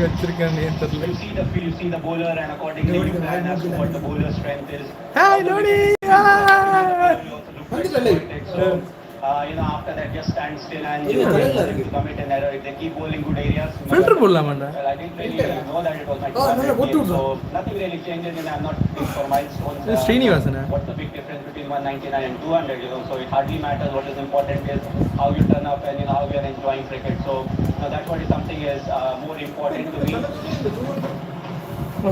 You see the bowler, and accordingly you plan as to what the bowler strength is. Hi, Lodi! You also look to exploit it. So, after that, just stand still and wait for them to commit an error. If they keep bowling good areas, Filter போடலாமாடா? well, I didn't really know that it was my 200 game, so nothing really changes, and I'm not looking for milestones. Srinivasana. What's the big difference between 199 and 200? So it hardly matters. What is important is how you turn up and how you are enjoying cricket. So that's what is something is more important to me.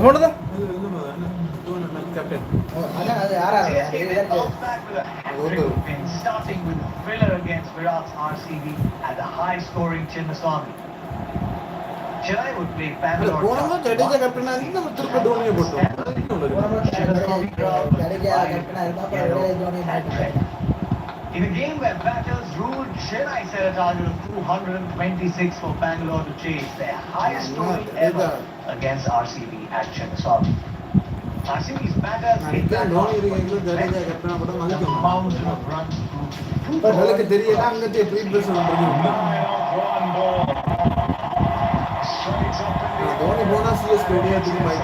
போடுதா? CSK bounce back with a hat-trick win, starting with a thriller against Virat's RCB at the high-scoring Chinnaswamy. Chennai would play Bangalore. In a game where batters ruled, Chennai set a target of 226 for Bangalore to chase their highest scoring ever against RCB at Chinnaswamy. RCB's batters hit that mark, but the mountain of runs proved But like there is a only bonus CSK to the mic.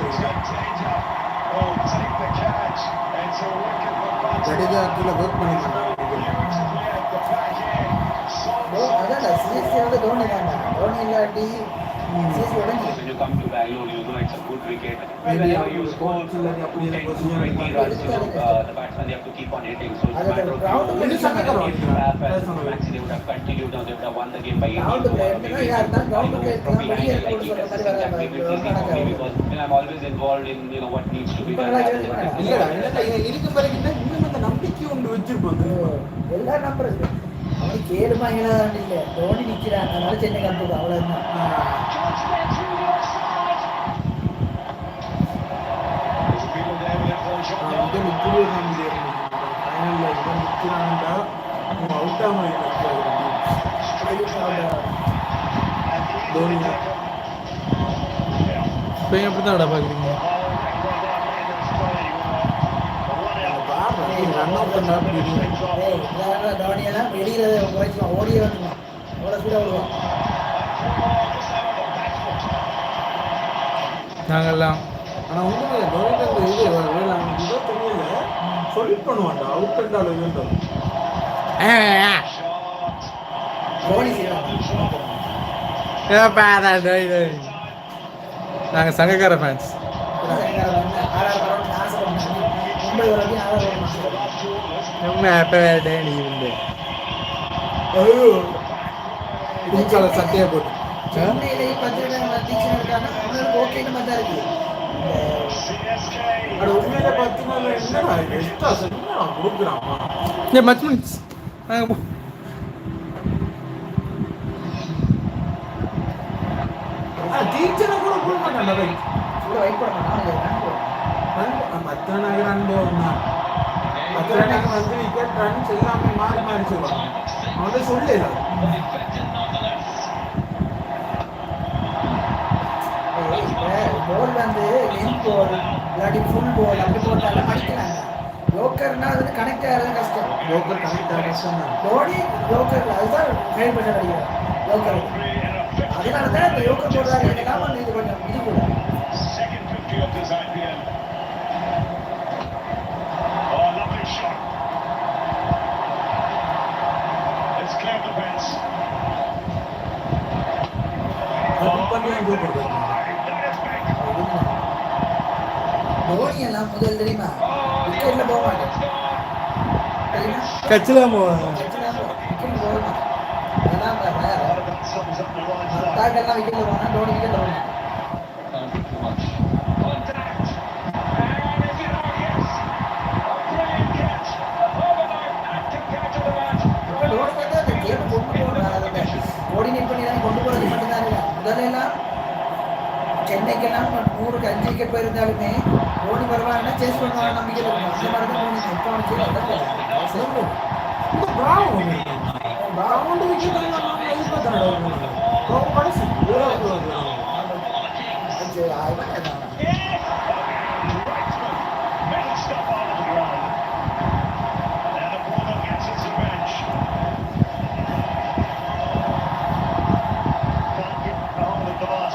That is actually work money. When you come to Bangalore, you know it's a good wicket. Whenever you score 210, 220 runs, the batsmen, they have to keep on hitting. So it's a matter of maxi, they would have continued, they would have won the game by 18 overs. Probably hindsight, I keep assessing that maybe it's easy for me because I'm always involved in what needs to be done. அவனுக்கு கேடுமா இல்லாதான் இல்லை தோனி நிற்கிறான் அதனால Chennai company அவ்வளோதான் எப்படிதான் பாக்குறீங்க தோனியெல்லாம் வெளியில குறைச்சிக்கலாம் ஓடியே வந்துடும் அவ்வளோ ஸ்பீடாக விடுவோம் நாங்கெல்லாம் ஆனால் ஒன்றுமே தோனிட்டு இது தெரியல சொல்லிட் பண்ணுவான்டா அவுட் அண்டாலும் தோனி செய்யலாம் நாங்க சங்கக்கார ஃபேன்ஸ் மும்பை வரைக்கும் சட்டையை போட்டு சென்னையிலேயே 10 இடம் டீச்சர் இருக்காங்க அவங்களுக்கு ஓகேன்னு மாதிரி தான் இருக்கு அது உண்மையில பார்த்தீங்கன்னா என்னடா எக்ஸ்ட்ரா என்ன கொடுக்குறாமா மச்மின்ஸ் டீச்சரை கூட கொடுக்க மாட்டாங்க வெயிட் பண்ண மாட்டாங்க மத்தியான ரன் போடணும் மத்தியான வந்து விக்கெட் ரன்ஸ் எல்லாமே மாறி மாறி சொல்லுவாங்க அவன் சொல்லல போல் வந்து லென்த் போல் இல்லாட்டி ஃபுல் போல் அப்படி போட்டாலும் அடிக்கிறாங்க யோக்கர்னா அது கனெக்ட் ஆகிறது கஷ்டம் யோக்கர் கனெக்ட் ஆகிறது கஷ்டம் தான் தோனி யோக்கர் அதுதான் 9% அடிக்கிறார் யோக்கர் அதனால தான் இப்போ யோக்கர் போடுறாரு எல்லாம் இது கொஞ்சம் இது கூட தோனி எல்லாம் முதல் தெரியுமா விக்கெட்ல போக மாட்டேன் கட்சிலாம் போவாங்க விக்கெட் போக மாட்டேன் அத்தாக்கெல்லாம் விக்கெட்ல போனா தோனி விக்கெட்ல போனா கோஆர்டினேட் பண்ணி தான் கொண்டு போகிறது மட்டும்தான் இல்லை முதலெல்லாம் சென்னைக்கெல்லாம் 100க்கு 5 விக்கெட் போயிருந்தாலுமே தோனி வருவாங்கன்னா சேஸ் பண்ணுவாங்க நம்பிக்கை இருக்கும் அந்த மாதிரி தான் தோனி இப்போ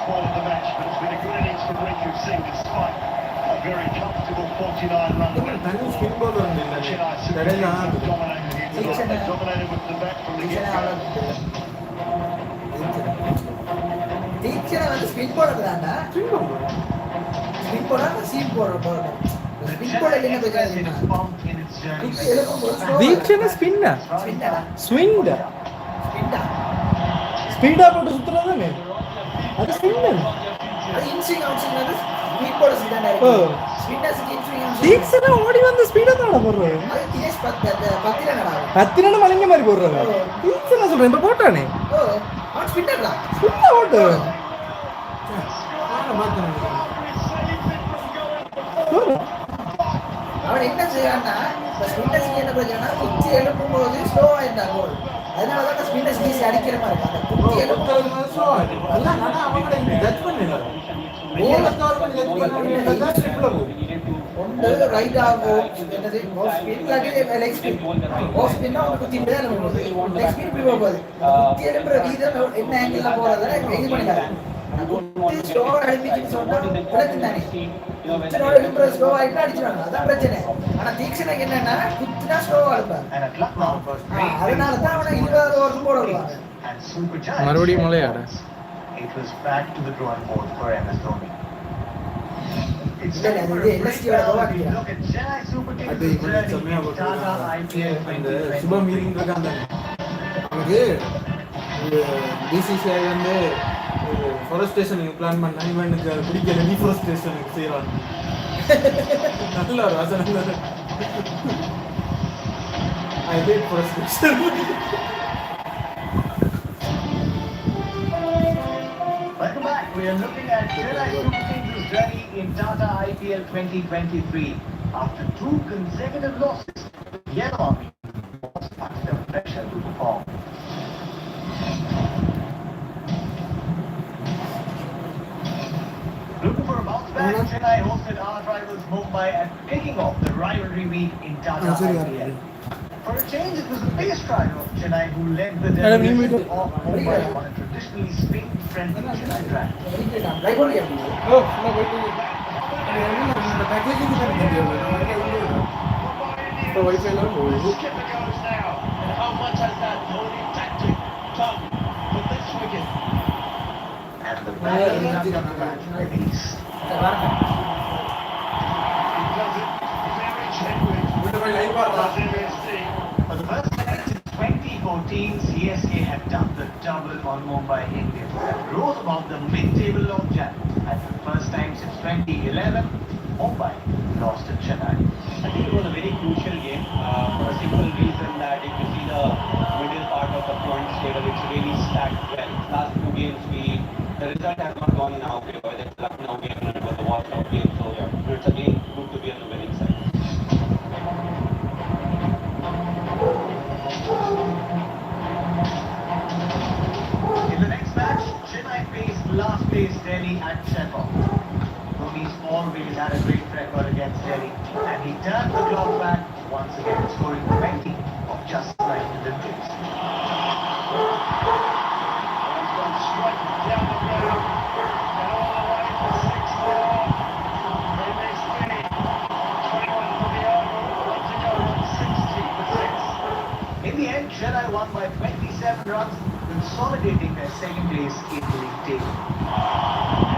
Ball of the match. we've seen despite a very comfortable 49-run win. തനി സ്പിൻ ബോളർ ഉണ്ടല്ലേ Chennai Super കടയിൽ Kings have കാണാൻ dominated here tonight. They dominated with the bat from the get-go. டீச்சரை வந்து ஸ்பின் போடுறது தாண்டா. സ്പിൻ ബോളർ ஸ்பின் போடுறா seam போடுற The ஸ்பின் Chennai போட என்ன Express in பிரச்சனை? its bump in its journey. குத்தி எழுப்பும்போது slow ദീക്ഷണ സ്പിന്നാ ஸ்பின்னடா. സ്വിംഗ് ஸ்பின்டா. സ്പീഡാ പോട്ട് സുത്തുന്നതല്ലേ അത് സ്പിന്നർ அது இன்ஸ்விங் அவுட்ஸ்விங் வந்து ஸ்பீட் போட சிதாண்டா இருக்கு. ஸ்பின்னர்ஸ்க்கு இன்ஸ்விங் அவுட்ஸ்விங். ദീക്ഷണ ഓടി വന്ന് സ്പീഡാണ് പോடுறது அது தினேஷ் 10 ரன்டா. 10 മലങ്ങ மாதிரி போடுறது ദീക്ഷണ சொல்றேன் இப்ப போட்டானே ஓ அவன் ஸ்பின்னர்டா. ஸ்பின்ன போட்டு அவன் என்ன செய்யறான்னா ஸ்பின்னர்ஸ்க்கு என்ன பிரச்சனைனா குத்தி எழுப்பும்போது ஸ்லோ ஆயிட்டா கோல். அதனால தான் ஸ்பின்னர்ஸ் ஈஸி அடிக்கிற மாதிரி இருக்கு. அந்த குத்தி எழுப்பும்போது ஸ்லோ ஆகுது அதான் நான் அவங்கள ஜட்ஜ் பண்ணல போல கவர் ஜட்ஜ் பண்ணா ட்ரிப்ல போகும் ஒன்று ரைட் ஆகும் என்னது ஆஃப் ஸ்பின் இல்லாட்டி லெக் ஸ்பின். ஆஃப் ஸ்பின்னா அவனுக்கு குத்தி விட போகுது. லெக் ஸ்பின் இப்படி போகுது. குத்தி எழுப்புற வீதம் என்ன ஆங்கிள் போறத இது பண்ணிக்கலாம். குத்தி ஸ்லோ எழுப்பிச்சு சொன்னா பிரச்சனை தானே. குத்தினோட எழுப்புற ஸ்லோ ஆயிட்டா அடிச்சிடுவாங்க. அதான் பிரச்சனை. ஆனா தீக்ஷனுக்கு என்னன்னா குத்தினா ஸ்லோவா எழுப்பாங்க. And at Lucknow, அதனால தான் அவனை 20 ஓவர் போட விடுவாங்க. and Super Giants. மறுபடியும் மலையாட It was back to the drawing board for MS Dhoni. It's இல்ல, time for இது a LSG breakdown. யோட We look at Chennai Super Kings' அது இவன் journey செம்மையா in Tata IPL அந்த 2020. சுபம் மீட்டிங் இருக்காங்க அவனுக்கு பிசிசிஐ வந்து ஃபாரஸ்டேஷனுக்கு பிளான் பண்ணா இவனுக்கு அது பிடிக்கல டிஃபாரஸ்டேஷனுக்கு செய்யறான் நல்ல ஒரு வசனம் I hate forestation Welcome back. We are looking at Chennai Super Kings' journey in Tata IPL 2023. After 2 consecutive losses, Yellow Army was under pressure to perform. Looking for a bounce back, Chennai hosted our rivals Mumbai at kicking off the rivalry week in Tata IPL. For a change, it was the pace trio of Chennai who led the demolition of Mumbai on a traditionally spin-friendly Chennai track. Live ஓடி அப்படி. ஓ நான் போயிட்டு இந்த packaging தான் தெரியும் இப்போ வைஃபைலாம் போகுது Skipper goes now. And how much has that Dhoni tactic done for this wicket? And the batter of the match release. இந்த வாரம் He does it very gently. வீட்டு போய் லைவ் பார்க்கலாம் For the first time since 2014, CSK have done the double on Mumbai Indians and rose above the mid-table of Jan. And for the first time since 2011, Mumbai lost to Chennai. I think it was a very crucial game for a simple reason that if you see the middle part of the points table, it's really stacked well. Last 2 games, the result has not gone in our favor. Whether it's Lucknow game or it was the walkout game, so it's again good to be on the winning side. In the next match, Chennai faced last place Delhi at Sheffield. Dhoni's always had a great record against Delhi, and he turned the clock back once again, scoring 20 of just 9 deliveries. Gone straight down the ground and all the way for 6 more. They may speed. 21 for the over, one to go on 60 for 6. In the end, Chennai won by 27 runs, consolidating their second place in the league table.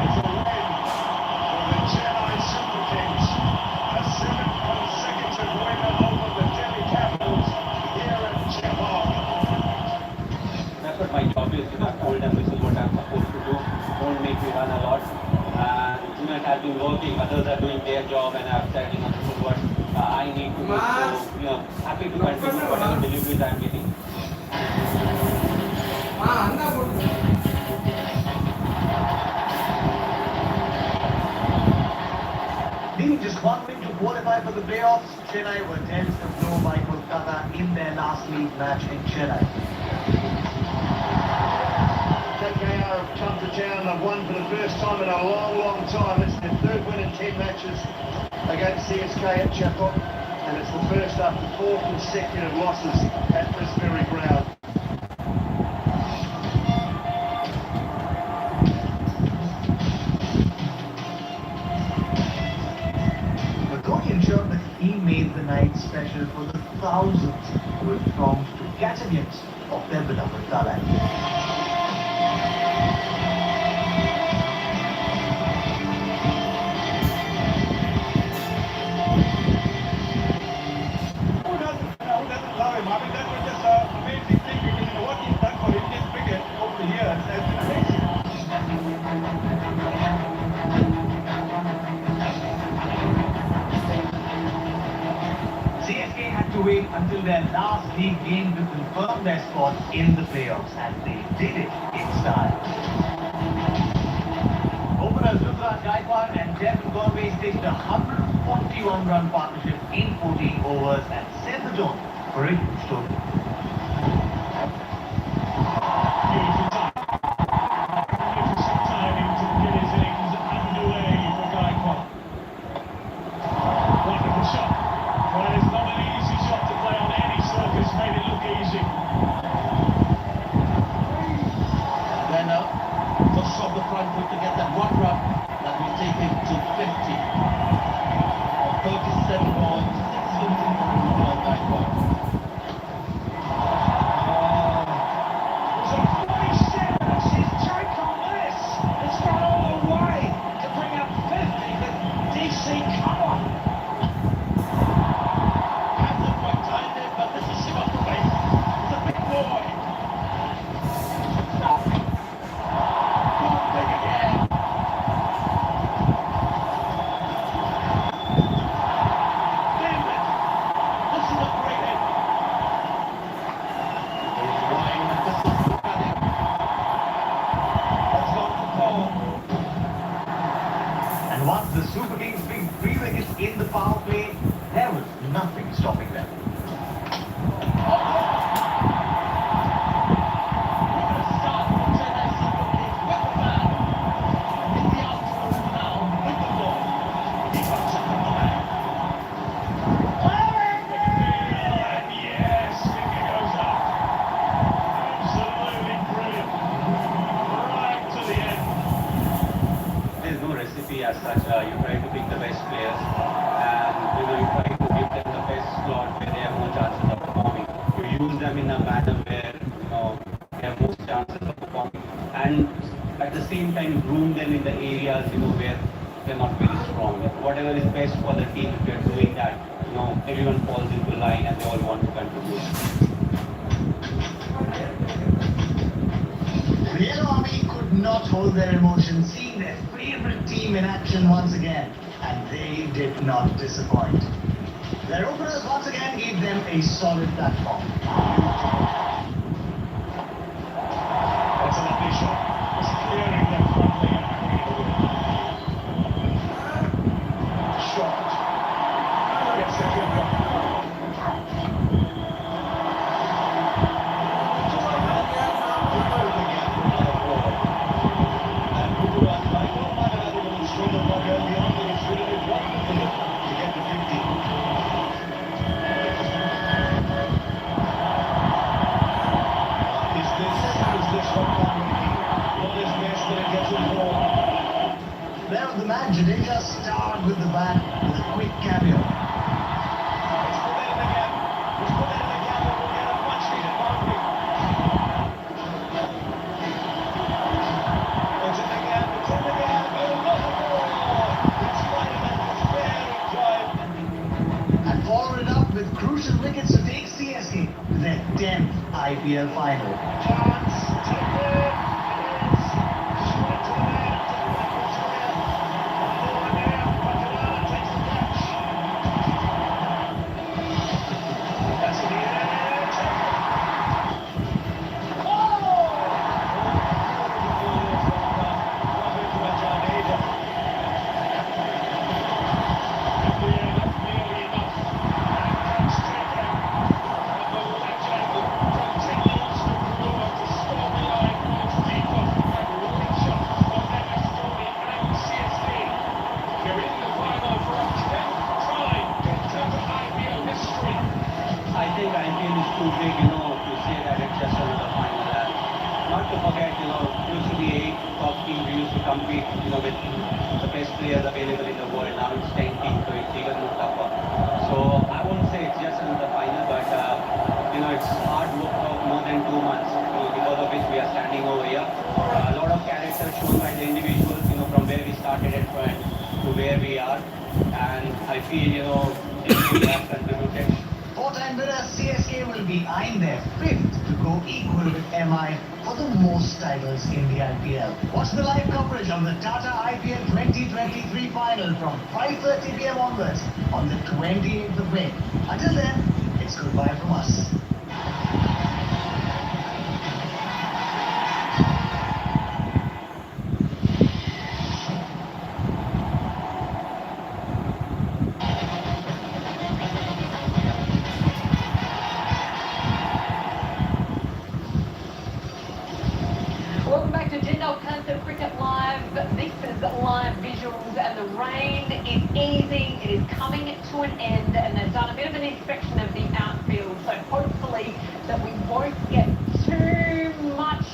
It's a win for the Chennai Super Kings. A 7th consecutive win over the Delhi Capitals here at Chennai. That's what my job is. I told them this is what I'm supposed to do. Don't make me run a lot. It has been working. Others are doing their job, and I've said, this is what I need to do. So, happy to contribute whatever deliveries I'm getting. அண்ணா போட்டு Needing just 1 win to qualify for the playoffs, Chennai were dealt the blow by Kolkata in their last league match in Chennai. KKR have come to town. They've won for the first time in a long, long time. It's their 3rd win in 10 matches against CSK at Sheffield, and it's the first after 4 consecutive losses at this very ground. made the night special for the thousands who had thronged to catch a glimpse of their beloved talent. Who doesn't love him? I mean, that was just an amazing thing because what he's done for Indian cricket over the years has been amazing. CSK had to wait until their last league game to confirm their spot in the playoffs, and they did it in style. Openers Rudraj Gaikwad and Devon Conway staged a 141-run partnership in 14 overs and set the tone for a huge total. And once the Super Kings big 3 wickets in the power play, there was nothing stopping them. There's no recipe as such. You try to pick the best players, and you try to give them the best slot where they have more chances of performing. You use them in a manner where they have most chances of performing, and at the same time groom them in the areas where they're not very strong. Whatever is best for the team, if you're doing that, everyone falls into line and they all want to contribute. The Yellow Army could not hold their emotions, seeing their favorite team in action once again, and they did not disappoint. Their openers once again gave them a solid platform. That's a lovely shot. It's clearing them front leg and shot. Gets the kick. Player of the match, Jadeja starred with the bat with a quick cameo. Let's put that in again. Let's put that in again and we'll get a much needed boundary. It's in again. It's in again. Oh, no! It's right at the fair drive. And followed it up with crucial wickets to take CSK to their 10th IPL final. Chance. Take it. I think IPL is too big, to say that it's just another final. Not to forget, used to be 8 top teams we used to compete, with the best players available in the world. Now it's 10 teams, so it's even more tougher. So So I won't say it's just another final, but it's hard work for more than 2 months, because of which we are standing over here. A lot of character shown by the individuals, from where we started and to where we are, and I feel everybody has contributed. Four-time winner CSK will be eyeing their fifth to go equal with MI for the most titles in the IPL. Watch the live coverage of the Tata IPL 2023 final from 5:30 p.m. onwards on the 28th of May. Until then, it's goodbye from us. Welcome back to Jindal Panther Cricket Live. This is live visuals, and the rain is easing. It is coming to an end, and they've done a bit of an inspection of the outfield. So hopefully that we won't get too much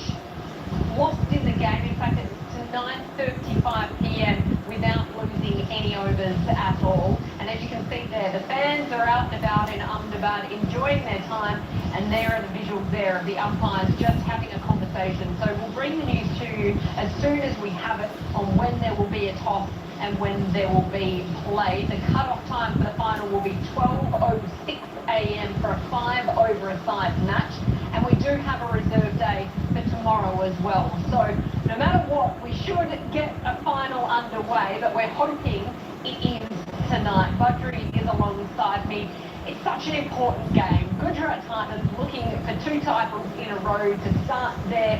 lost in the game. In fact, it's to 9:35 p.m. without losing any overs at all. And as you can see there, the fans are out and about in Ahmedabad enjoying their time, and there are the visuals there of the umpires just having a conversation. So we'll bring the news to you as soon as we have it on when there will be a toss and when there will be play. The cut-off time for the final will be 12:06 a.m. for a 5-over-a-side match. And we do have a reserve day for tomorrow as well. So no matter what, we should get a final underway, but we're hoping it is tonight. Badri is alongside me. It's such an important game. Gujarat Titans looking for 2 titles in a row to start their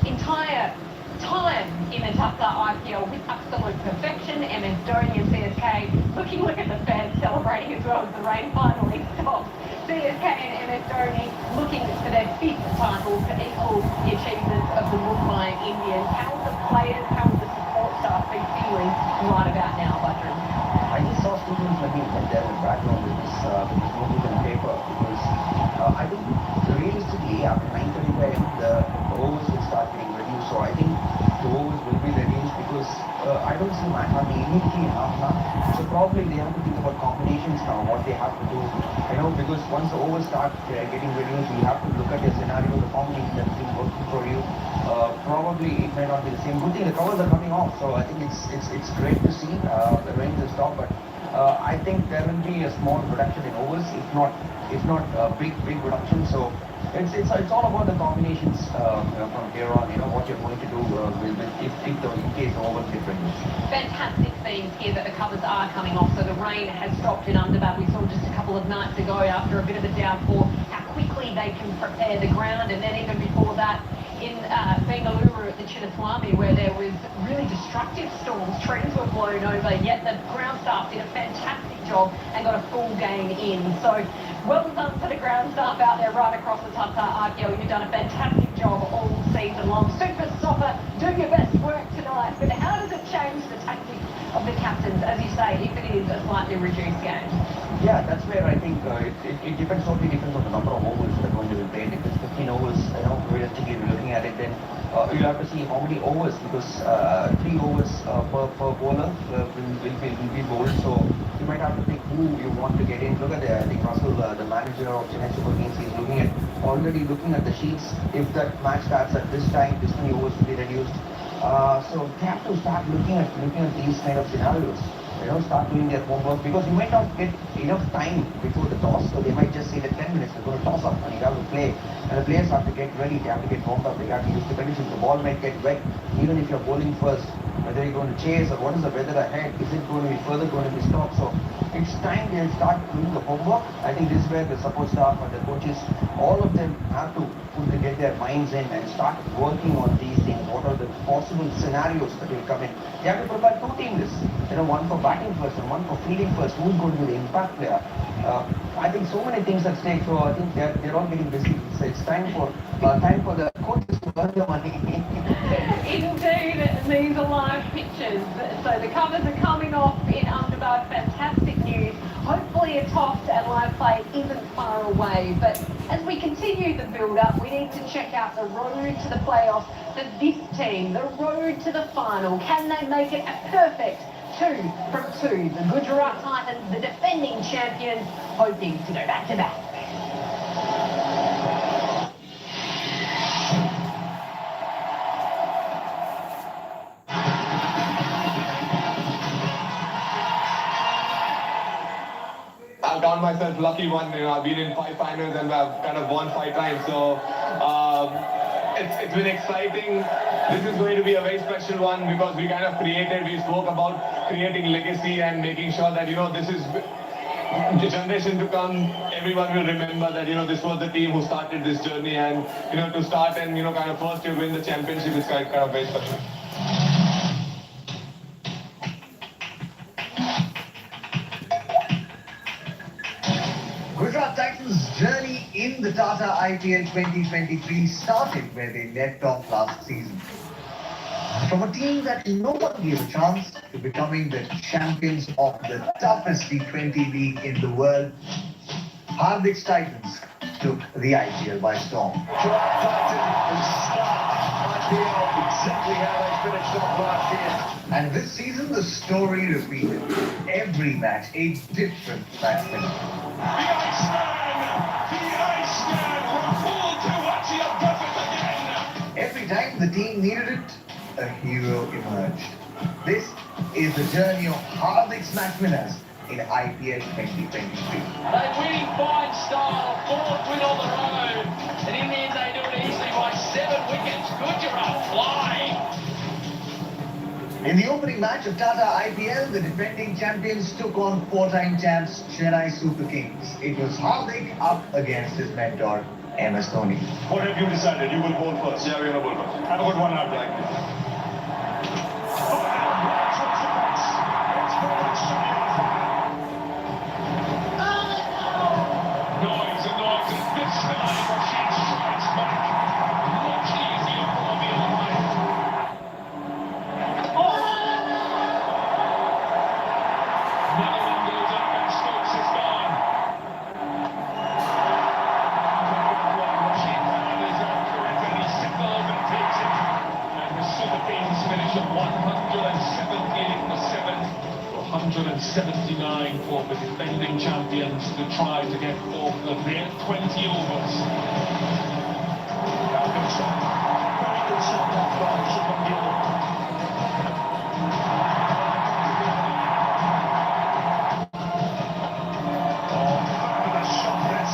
entire time in the Tata IPL with absolute perfection. MS Dhoni and CSK look at the fans celebrating as well as the rain finally stops. CSK and MS Dhoni looking for their 5th title to equal the achievements of the Mumbai Indians. How are the players, how are the support staff be feeling right about now, Badri? I just saw students looking at their background with this notebook and paper, because I think realistically after 9:35 the overs will start getting reduced. So I think the overs will be reduced because I don't see match happening immediately in half an hour. So probably they have to think about combinations now, what they have to do. Because once the overs start getting reduced, you have to look at your scenario, the combination that's been working for you. Probably it may not be the same. Good thing the covers are coming off, so I think it's great to see the rain will stop. But I think there will be a small reduction in overs, if not a big reduction. So it's all about the combinations from here on. What you're going to do in case the overs get reduced. Fantastic scenes here that the covers are coming off. So the rain has stopped in Ahmedabad. We saw just a couple of nights ago after a bit of a downpour how quickly they can prepare the ground, and then even before that in Bengaluru at the Chinnaswamy, where there was really destructive storms, trees were blown over, yet the ground staff did a fantastic job and got a full game in. So well done to the ground staff out there right across the Tata IPL. You've done a fantastic job all season long. Super Stopper, do your best work tonight. But how does it change the tactics of the captains, as you say, if it is a slightly reduced game? Yeah, that's where I think it totally depends on the number of overs that are going to be played. If it's 15 overs, realistically we're looking at it, then you'll have to see how many overs, because 3 overs per bowler will be bowled. So you might have to pick who you want to get in. Look at I think Russell, the manager of Chennai Super Kings, is already looking at the sheets. If that match starts at this time, this many overs will be reduced. So they have to start looking at these kind of scenarios. Start doing their homework, because you might not get enough time before the toss. So they might just say that 10 minutes they're going to toss up and you have to play. And the players have to get ready, they have to get warmed up, they have to use the conditions. The ball might get wet, even if you're bowling first. Whether you're going to chase or what is the weather ahead, is it going to be further going to be stopped? So it's time they'll start doing the homework. I think this is where the support staff and the coaches, all of them have to get their minds in and start working on these things. What are the possible scenarios that will come in? They have to prepare 2 team lists. One for batting first and one for fielding first. Who's going to be the impact player? I think so many things at stake. So I think they're all getting busy. So it's time for the coaches to earn their money. Indeed, these are live pictures. So the covers are coming off in Ahmedabad. Fantastic news. Hopefully a toss and live play isn't far away. But as we continue the build-up, we need to check out the road to the playoffs for this team. The road to the final. Can they make it a perfect 2 from 2. The Gujarat Titans, the defending champions, hoping to go back-to-back. I'll count myself lucky one. I've been in 5 finals and I've kind of won 5 times. So it's been exciting. This is going to be a very special one because we kind of we spoke about creating legacy and making sure that, this is the generation to come. Everyone will remember that, this was the team who started this journey, and, to start and, kind of first to win the championship is kind of very special. Gujarat Titans' journey in the Tata IPL 2023 started where they left off last season. From a team that no one gave a chance to becoming the champions of the toughest T20 league in the world, Hardik's Titans took the IPL by storm. Gujarat Titans start IPL exactly how they finished off last year. And this season the story repeated. Every match a different matchman. Every time the team needed it, a hero emerged. This is the journey of Hardik's match winners in IPL 2023. They're winning fine style, 4th win on the road, and in the end they do it easily by 7 wickets. Gujarat flying. In the opening match of Tata IPL, the defending champions took on 4-time champs Chennai Super Kings. It was Hardik up against his mentor, MS Dhoni. What have you decided? You will bowl first. Yeah, we're going to bowl first. Have a good one out, like. Noise and noise, and this time Rashid strikes back. Much easier for the line. Another one goes up and Stokes is gone. Rashid Khan is accurate and he signals and takes it. And the Super Kings finish at 178 for 7. 179 for the defending champions to try to get off of their 20 overs. Very good shot that by Shubham Gill. Fabulous shot this.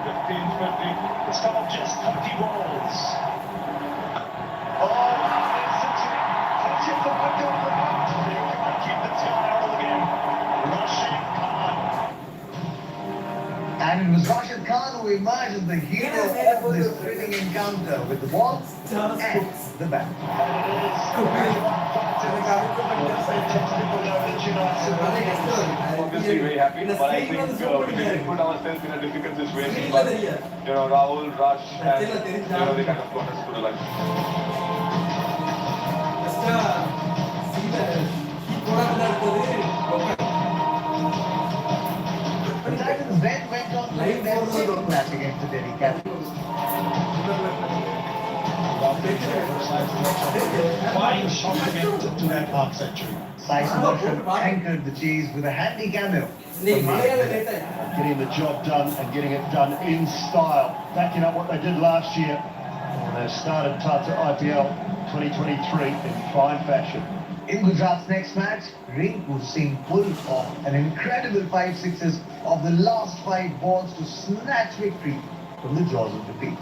15-50. It's come off just 20 balls. Oh, wow, century. Touches the window of the bat. They can't keep the sky out of the game. Rashid Khan. And it was Rashid Khan who emerged as the hero of this thrilling encounter with the ball and the bat. And it is. Fantastic without the Chennai Super Kings. Obviously very happy, but I think we didn't put ourselves in a difficult situation. But, Rahul, Rush, and, they kind of got us to the line. The Titans then went on to win their second match against the Delhi Capitals. Fine shot to get to that half century. Sai Sudarshan anchored the chase with a handy cameo. Getting the job done and getting it done in style, backing up what they did last year. They started Tata IPL 2023 in fine fashion. In Gujarat's next match, Rinku Singh pulled off an incredible 5 sixes of the last 5 balls to snatch victory from the jaws of defeat.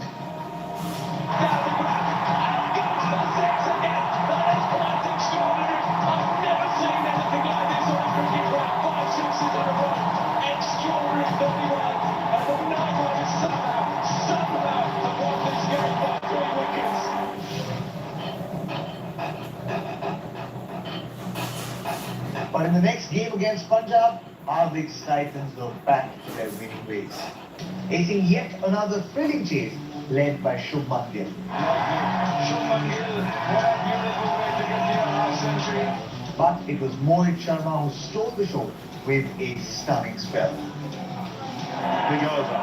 But in the next game against Punjab, Hardik's Titans were back to their winning ways, acing yet another thrilling chase led by Shubman Gill. Shubman Gill, what a beautiful way to get the half century. But it was Mohit Sharma who stole the show with a stunning spell. Big over.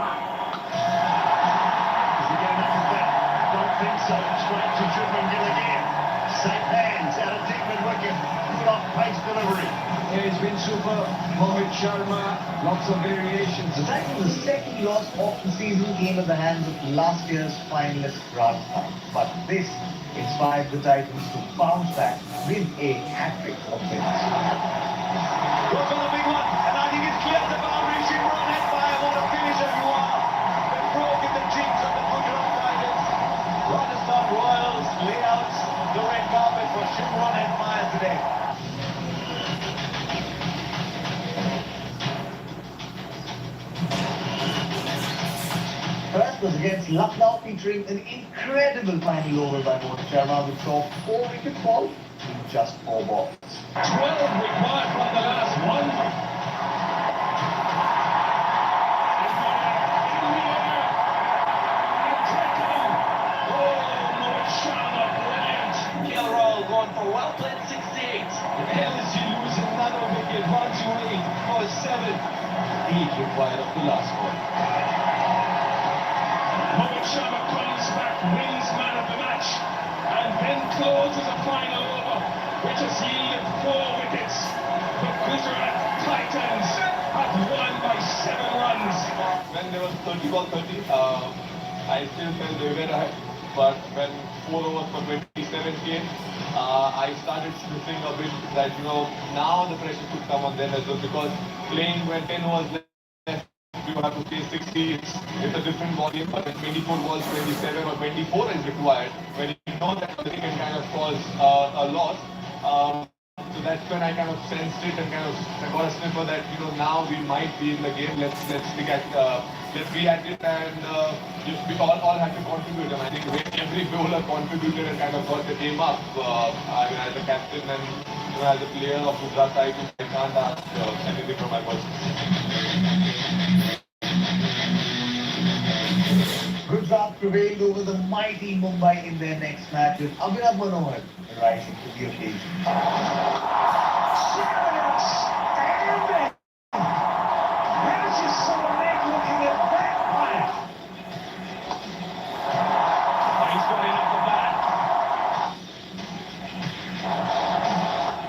Is he getting up with that? Don't think so. Straight to Shubman Gill again. Safe hands out of deep mid wicket. Good off pace delivery. has been super. Mohit Sharma, lots of variations. The Titans' the second loss of the season came at the hands of last year's finalist Rajasthan. But this inspired the Titans to bounce back with a hat-trick of wins. Go for the big one, and I think it's clear the boundary. Shimron head by, what a finisher you are. The broke in the cheeks of the Gujarat Titans. Rajasthan Royals layouts the red carpet for Shimron head today. First was against Lucknow, featuring an incredible final over by Mohit Sharma, which saw 4 wickets fall in just 4 balls. 12 required from the last one. Going for well played 68. LSU lose another wicket. Ranju Wade for 7. He's required of the last one. Mohit Sharma comes back, wins man of the match, and then closes a final over, which has yielded 4 wickets. The Gujarat Titans have won by 7 runs. When there was 30 ball 30, I still felt they were ahead. But when 4 overs for 27 came, I started sniffing a bit that, now the pressure could come on them as well, because playing when 10 overs left, you have to play 60, it's a different ball game. But when 24 balls, 27 or 24 is required, when you know that they can kind of cause a loss. So that's when I kind of sensed it and kind of got a sniffer that, now we might be in the game. Let's be at it, and we all have to contribute. And I think every bowler contributed and kind of got the game up. I mean, as a captain and as a player of Gujarat Titans, I can't ask anything from my person. Gujarat prevailed over the mighty Mumbai in their next match, with Abhinav Manohar rising to the occasion. Serious standing. There's your Solomon looking at that one. He's got in off the bat.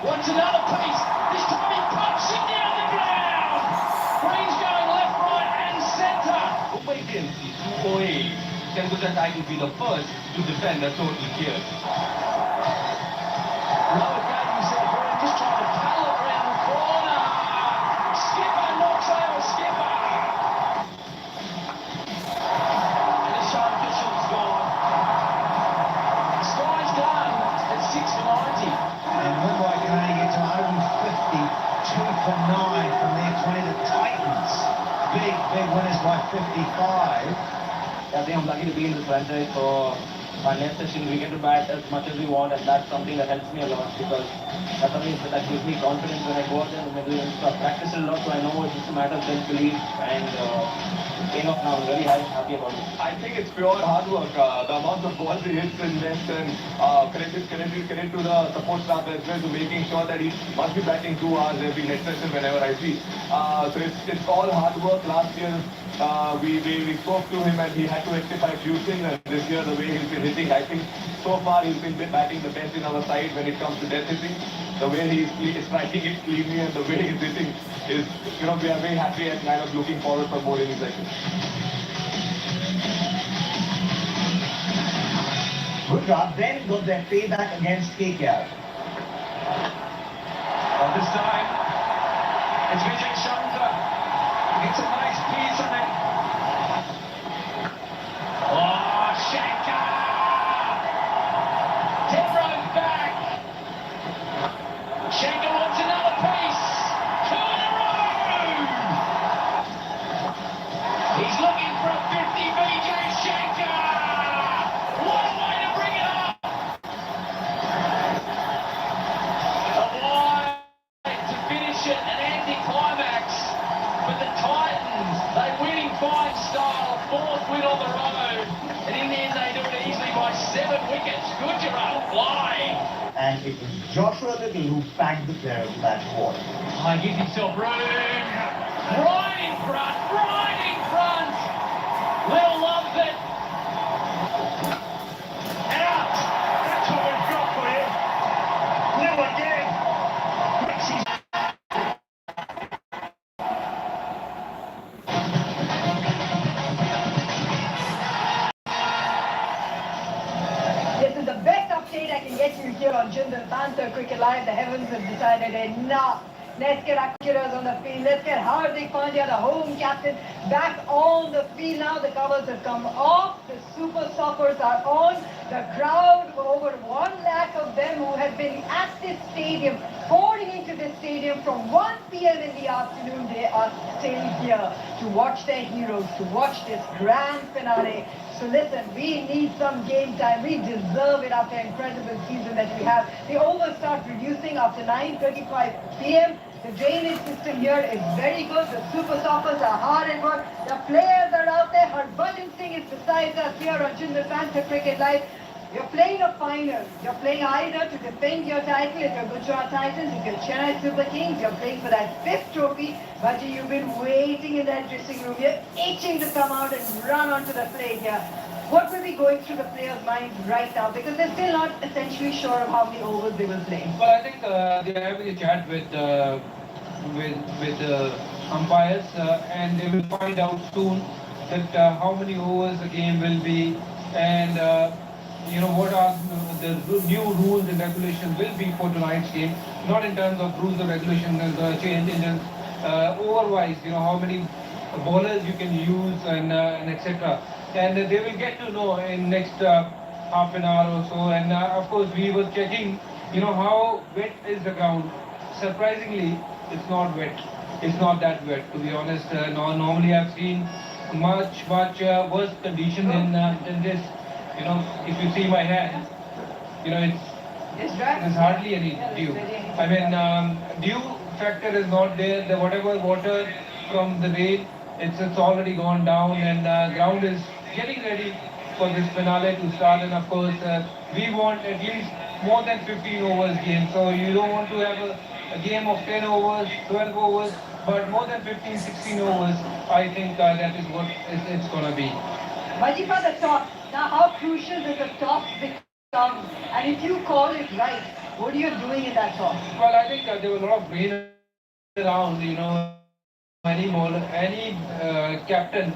Wants another piece. This time he pumps it down the ground. Green's going left, right and centre. Mumbai Indians, 208. Can Gujarat Titans be the first to defend a total clear? Lower down himself, Green just trying to paddle it around the corner. Skipper knocks over Skipper. And the show official's gone. Sky's done at 6 for 90. And Mumbai can only get to 150, 2 for 9 from their 20. The Titans, big winners by 55. I think I'm lucky to be in this franchise, so my next session we get to bat as much as we want, and that's something that helps me a lot, because that's something that gives me confidence when I go out there in the middle and stuff. Practice a lot, so I know it's just a matter of self-belief, and it's paying off now. I'm very happy about it. I think it's pure hard work. The amount of balls he hits in left, and credit to the support staff as well, to making sure that he must be batting 2 hours every net session whenever I see. So it's all hard work. Last year we spoke to him and he had to rectify a few things, and this year the way he's been hitting, I think so far he's been batting the best in our side when it comes to death hitting. The way he's striking it cleanly and the way he's hitting is, we are very happy and kind of looking forward for more innings like this. Gujarat then got their payback against KKR. This time, it's Vijay Shankar. It's a nice piece on it. Oh, Shankar! 10 runs back. Shankar wants another piece. 2 in a row. He's looking for a 50, Vijay Shankar. What a way to bring it up. A wide to finish it, an anti-climax. But the Titans, they win in fine style, 4th win on the road, and in the end they do it easily by 7 wickets. Gujarat flying. And it was Joshua Little who bagged the player of the match award. He gives himself room. Right in front, right in front. Little loves it. And out. That's what we've got for you. Little again. Makes his Cricket Live, the Heavens have decided enough. Let's get our cricketers on the field. Let's get Hardik Pandya, the home captain, back on the field now. The covers have come off. The super stoppers are on. The crowd, over 1 lakh of them who have been at this stadium, pouring into this stadium from 1 p.m. in the afternoon, they are still here to watch their heroes, to watch this grand finale. So listen, we need some game time. We deserve it after an incredible season that we have. The overs start reducing after 9:35 p.m. The drainage system here is very good. The super stoppers are hard at work. The players are out there. Harbhajan Singh is beside us here on Jindal Panther Cricket Live. You're playing a final. You're playing either to defend your title if you're Gujarat Titans, if you're Chennai Super Kings. You're playing for that 5th trophy. But you've been waiting in that dressing room. You're itching to come out and run onto the plate here. What will be going through the players' minds right now? Because they're still not essentially sure of how many overs they will play. Well, I think they're having a chat with the umpires, and they will find out soon that how many overs the game will be, and what are the new rules and regulations will be for tonight's game. Not in terms of rules or regulations change, in terms over-wise, how many bowlers you can use and etc. And they will get to know in next half an hour or so. And of course, we were checking, how wet is the ground. Surprisingly, it's not wet. It's not that wet, to be honest. Normally, I've seen much worse condition than this. If you see my hand, there's hardly any dew. I mean, dew factor is not there. The whatever water from the rain, it's already gone down, and ground is getting ready for this finale to start. And of course, we want at least more than 15 overs game. So you don't want to have a game of 10 overs, 12 overs, but more than 15, 16 overs. I think that is what it's going to be. Majipa, the toss. Now, how crucial does the toss become? And if you call it right, what are you doing in that toss? Well, I think there was a lot of rain around, any captain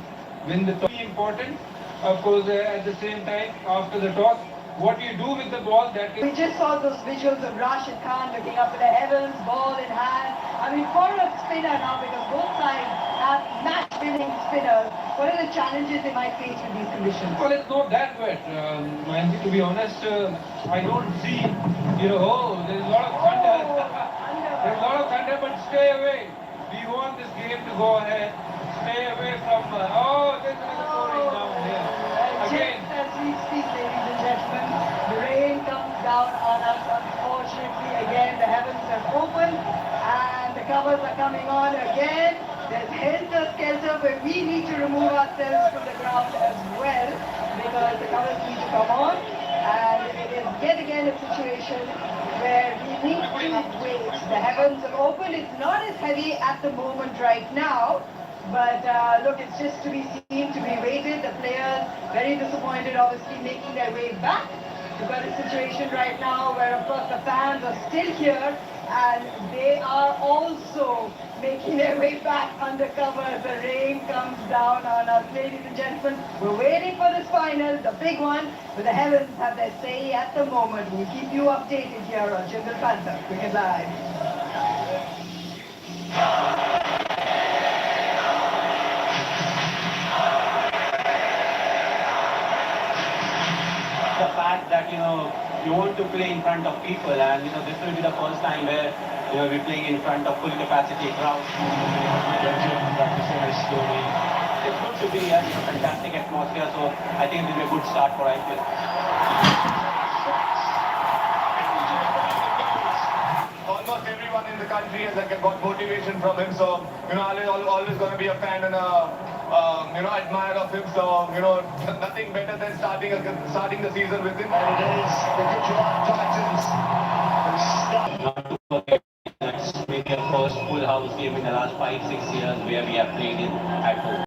win the toss. Important, of course, at the same time, after the toss, what you do with the ball, that is... We just saw those visuals of Rashid Khan looking up at the heavens, ball in hand. I mean, for a spinner now, because both sides have match-winning spinners, what are the challenges they might face with these conditions? Well, it's not that wet, Mansi, to be honest. I don't see, there's a lot of thunder. There's a lot of thunder, but stay away. We want this game to go ahead. Stay away from, there's another pouring down here. Again. Just as we speak, ladies and gentlemen, the rain comes down on us. Unfortunately, again, the heavens have opened and the covers are coming on again. There's helter-skelter where we need to remove ourselves from the ground as well, because the covers need to come on, and it is yet again a situation where we need to wait. The heavens have opened. It's not as heavy at the moment right now, but look, it's just to be seen, to be waited. The players very disappointed, obviously, making their way back. We've got a situation right now where, of course, the fans are still here, and they are also making their way back under cover. The rain comes down on us. Ladies and gentlemen, we're waiting for this final, the big one, but the heavens have their say at the moment. We'll keep you updated here on Jindal Panther Cricket Live. The fact that you want to play in front of people, and this will be the first time where we're playing in front of full capacity crowd. It's good to be here. It's a fantastic atmosphere, so I think it will be a good start for IPL. Almost everyone in the country has got motivation from him, so I'm always going to be a fan and admirer of him. So nothing better than starting the season with him. And it is the Gujarat Titans who start. Not to forget, it's maybe a first full house game in the last 5-6 years where we have played in at home.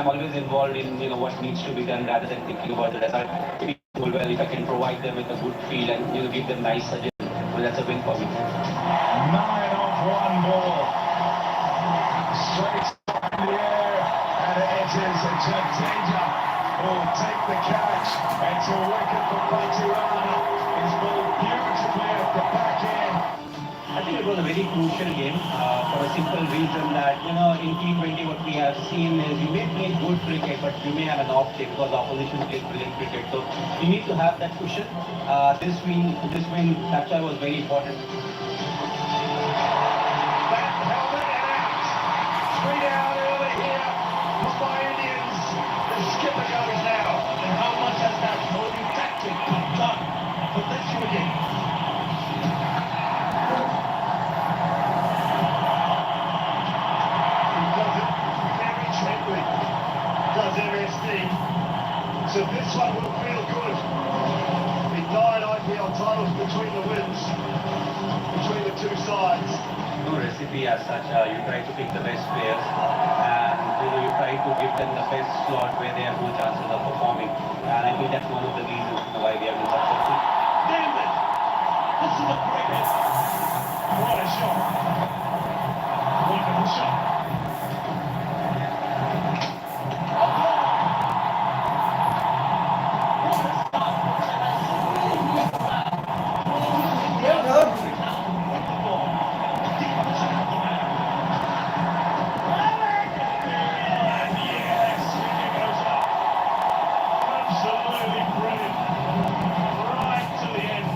I'm always involved in what needs to be done rather than thinking about the result. Well, if I can provide them with a good feel and give them nice suggestions, well, that's a win for me. 9 off 1 ball. danger. Oh, take the catch. It's a wicket for Patirana. It's bowled beautifully at the back end. I think it was a very crucial game for a simple reason that, you know, in T20 what we have seen is you may play good cricket, but you may have an off day because the opposition plays brilliant cricket. So you need to have that cushion. This win, that's why was very important. That helmet and out. 3 down early here. Mumbai Indians. The skipper goes now. And how much has that bowling tactic done for this wicket? Does MSD. So this one will feel good. The 9 IPL titles between the wins, between the two sides. No recipe as such. You try to pick the best players and you try to give them the best slot where they have good chances of performing. And I think that's one of the reasons why we have been successful. Damn it! This is a great hit. What a shot. Wonderful shot. Absolutely brilliant. Right to the end.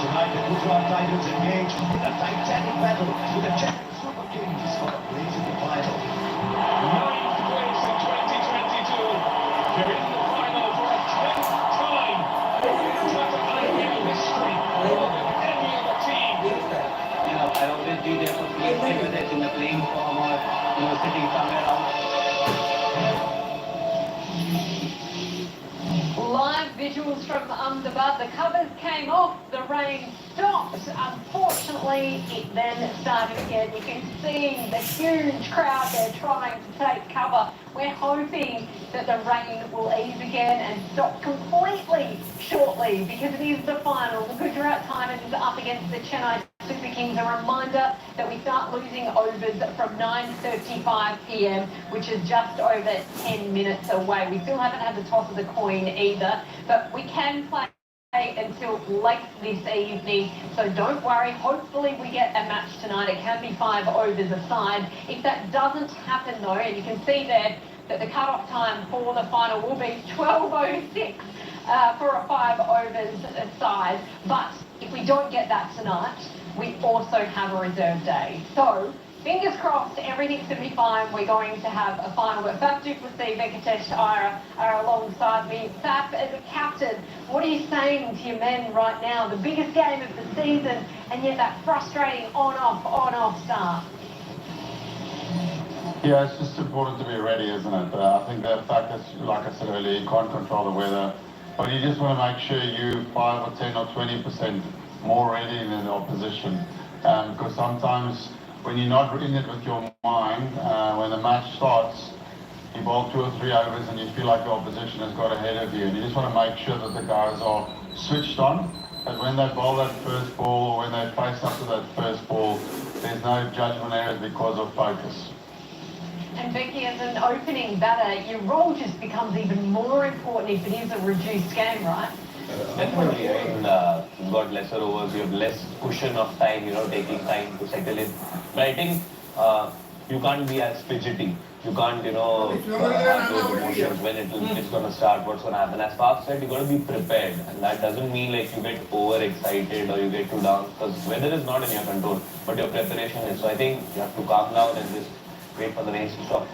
Tonight the Gujarat Tigers engage in a titanic battle with the Chennai Super Kings for a place in the final. 9th place in 2022. They're in the final for a 10th time. Tata IPL history more than any other team. You know, I always be there for CSK, whether it's in the playing form or, you know, sitting somewhere else. Live visuals from Ahmedabad. The covers came off, the rain stopped. Unfortunately, it then started again. You can see the huge crowd there trying to take cover. We're hoping that the rain will ease again and stop completely shortly because it is the final. The Gujarat Titans up against the Chennai Super Kings. A reminder that we start losing overs from 9:35 p.m, which is just over 10 minutes away. We still haven't had the toss of the coin either, but we can play until late this evening, so don't worry. Hopefully we get a match tonight. It can be 5 overs aside. If that doesn't happen though, and you can see there that the cut-off time for the final will be 12:06 for a 5 overs aside. But if we don't get that tonight, we also have a reserve day. So fingers crossed, everything's going to be fine. We're going to have a final. But Faf Duplessis, Venkatesh Iyer are alongside me. Faf, as a captain, what are you saying to your men right now? The biggest game of the season, and yet that frustrating on-off start. Yeah, it's just important to be ready, isn't it? I think the fact that, like I said earlier, you can't control the weather, but you just want to make sure you 5 or 10 or 20% more ready than the opposition. Because sometimes when you're not in it with your mind, when the match starts, you bowl 2 or 3 overs and you feel like the opposition has got ahead of you. And you just want to make sure that the guys are switched on, that when they bowl that first ball or when they face up to that first ball, there's no judgment errors because of focus. And Becky, as an opening batter, your role just becomes even more important if it is a reduced game, right? Definitely. I mean, you've got lesser overs, you have less cushion of time, you know, taking time to settle in. But I think you can't be as fidgety. You can't, you know, have those emotions when it's going to start, what's going to happen. As Faf said, you got to be prepared. And that doesn't mean like you get overexcited or you get too down, because weather is not in your control, but your preparation is. So I think you have to calm down and just wait for the rains to stop.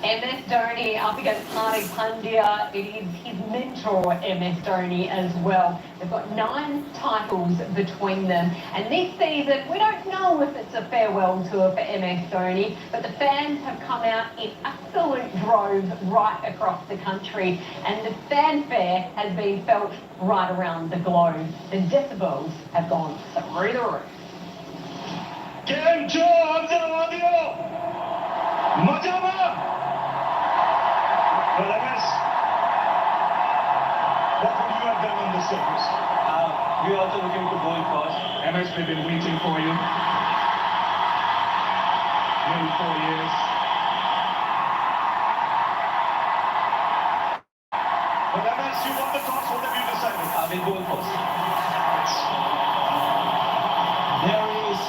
MS Dhoni up against Hardik Pandya. It is his mentor, MS Dhoni, as well. They've got 9 titles between them. And this season, we don't know if it's a farewell tour for MS Dhoni, but the fans have come out in absolute droves right across the country. And the fanfare has been felt right around the globe. The decibels have gone through the roof. Game 2 of the audio. Majama. Well, MS, what would you have done on the surface? We're also looking to bowl first. MS, they've been waiting for you. Nearly 4 years. But MS, you won the toss. What have you decided? I will go first. There he is.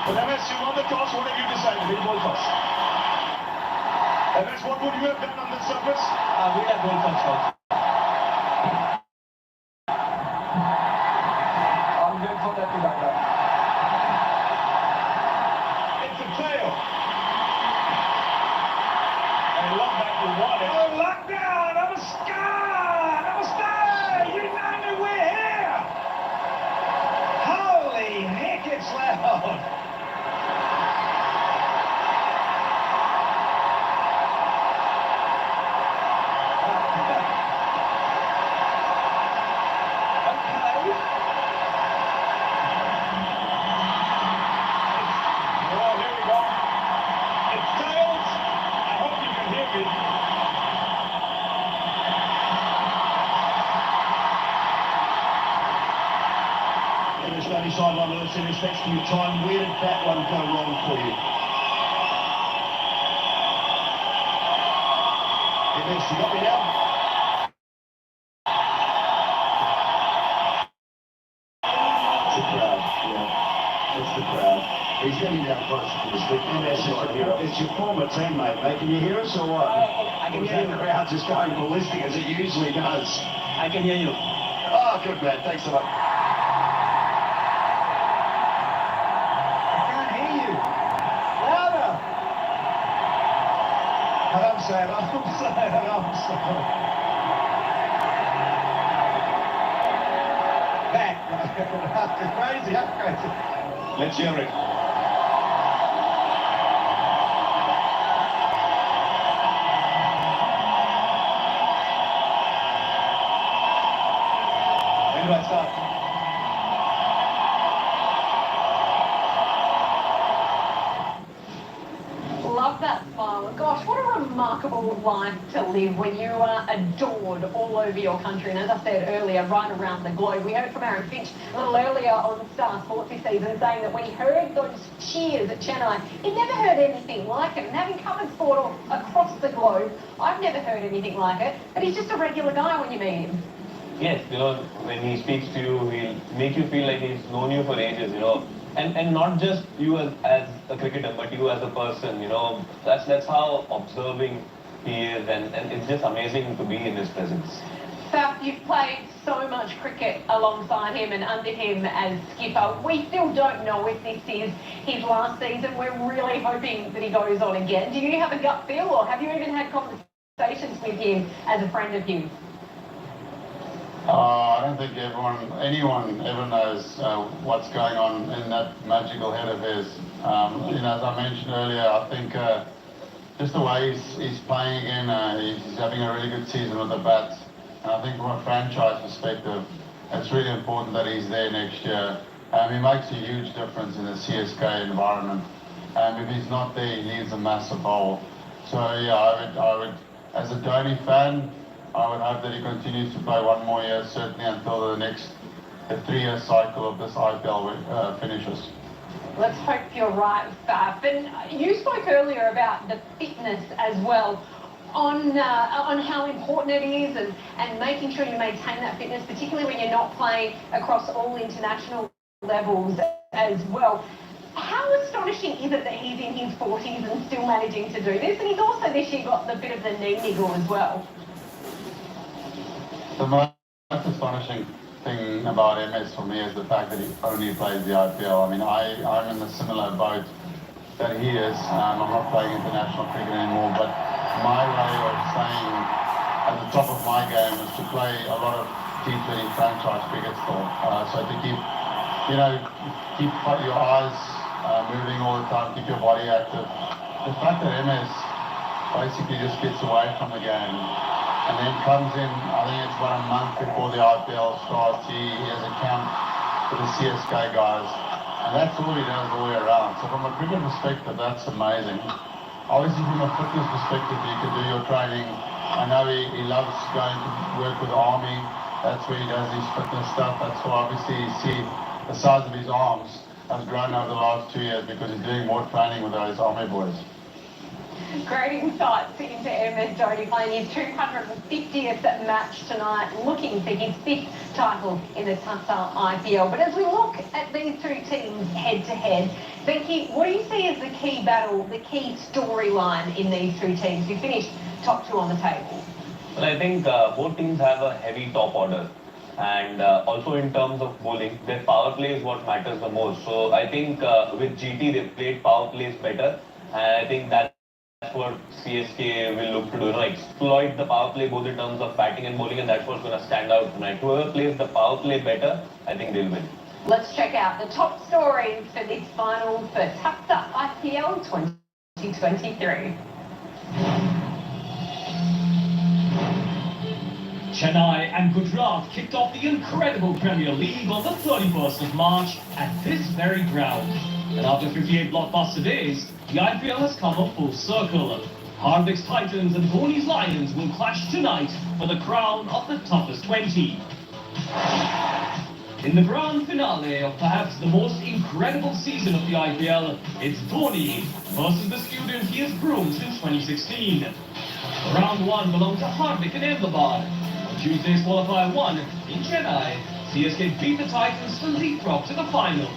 But MS, you won the toss. What have you decided? Will go first. MS, what would you have done on this surface? Will I go first also? I'll wait for that to happen. It's a tail. I love that you won it. Oh, lockdown! Namaskar! Namaste! You know me, we're here! Holy heck, it's loud! Oh, here we go. It's tails. I hope you can hear me. In the Australian sideline, Lewis, in respect to your time, where did that one go wrong for you? MS, you got me now? It's the crowd, yeah. It's the crowd. He's getting down close to the stick. It's your former teammate, mate. Can you hear us or what? I can hear you. The crowd just going ballistic as it usually does. I can hear you. Oh, good man. Thanks a lot. I can't hear you. Louder! I'm sorry. Back. Crazy, how crazy. Let's hear it. When do I start? Love that smile. Gosh, what a remarkable life to live when you are adored all over your country. And as I said earlier, right around the globe. We heard from Aaron Finch a little earlier on Star Sports this season saying that when he heard those cheers at Chennai, he'd never heard anything like it. And having covered sport across the globe, I've never heard anything like it. But he's just a regular guy when you meet him. Yes, when he speaks to you, he'll make you feel like he's known you for ages. And not just you as a cricketer, but you as a person, That's how observing he is, and it's just amazing to be in his presence. Faf, you've played so much cricket alongside him and under him as skipper. We still don't know if this is his last season. We're really hoping that he goes on again. Do you have a gut feel, or have you even had conversations with him as a friend of his? I don't think anyone ever knows what's going on in that magical head of his. As I mentioned earlier, I think just the way he's playing again, he's having a really good season with the bats. And I think from a franchise perspective, it's really important that he's there next year. He makes a huge difference in the CSK environment. If he's not there, he leaves a massive hole. So yeah, I would, as a Dhoni fan, I would hope that he continues to play one more year, certainly until the 3-year cycle of this IPL finishes. Let's hope you're right, Faf. And you spoke earlier about the fitness as well, on how important it is and making sure you maintain that fitness, particularly when you're not playing across all international levels as well. How astonishing is it that he's in his 40s and still managing to do this? And he's also this year got the bit of the knee niggle as well. The most astonishing thing about MS for me is the fact that he only plays the IPL. I mean, I'm in a similar boat that he is. I'm not playing international cricket anymore, but my way of staying at the top of my game is to play a lot of T20 franchise cricket still. So to keep your eyes moving all the time, keep your body active. The fact that MS basically just gets away from the game and then comes in, I think it's about a month before the IPL starts, he has a camp with the CSK guys, and that's all he does all the way around. So from a cricket perspective, that's amazing. Obviously, from a fitness perspective, you can do your training. I know he loves going to work with the army. That's where he does his fitness stuff. That's why obviously you see the size of his arms has grown over the last 2 years because he's doing more training with those army boys. Great insights into MS Dhoni playing his 250th match tonight, looking for his 5th title in the Tata IPL. But as we look at these two teams head-to-head, Becky, what do you see as the key battle, the key storyline in these two teams? We finished top two on the table. Well, I think both teams have a heavy top order. And also in terms of bowling, their power play is what matters the most. So I think with GT, they've played power plays better. And I think that's what CSK will look to do, exploit the power play both in terms of batting and bowling, and that's what's going to stand out tonight. Whoever plays the power play better, I think they'll win. Let's check out the top stories for this final for Tata IPL 2023. Chennai and Gujarat kicked off the incredible Premier League on the 31st of March at this very ground. And after 58 blockbuster days, the IPL has come a full circle. Hardik's Titans and Dhoni's Lions will clash tonight for the crown of the toughest 20. In the grand finale of perhaps the most incredible season of the IPL, it's Dhoni versus the student he has groomed since 2016. Round 1 belonged to Hardik and Ahmedabad. On Tuesday's qualifier 1 in Chennai, CSK beat the Titans to leapfrog to the final.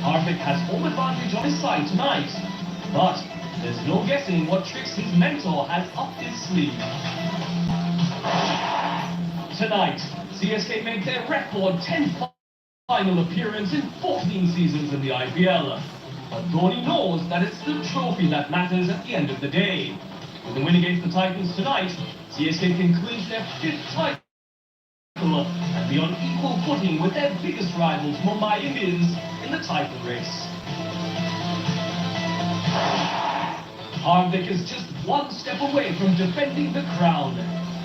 Hardik has home advantage on his side tonight, but there's no guessing what tricks his mentor has up his sleeve. Tonight, CSK make their record 10th final appearance in 14 seasons in the IPL. But Dhoni knows that it's the trophy that matters at the end of the day. With the win against the Titans tonight, CSK can clinch their 5th title and be on equal footing with their biggest rivals, Mumbai Indians, in the title race. Hardik is just one step away from defending the crown.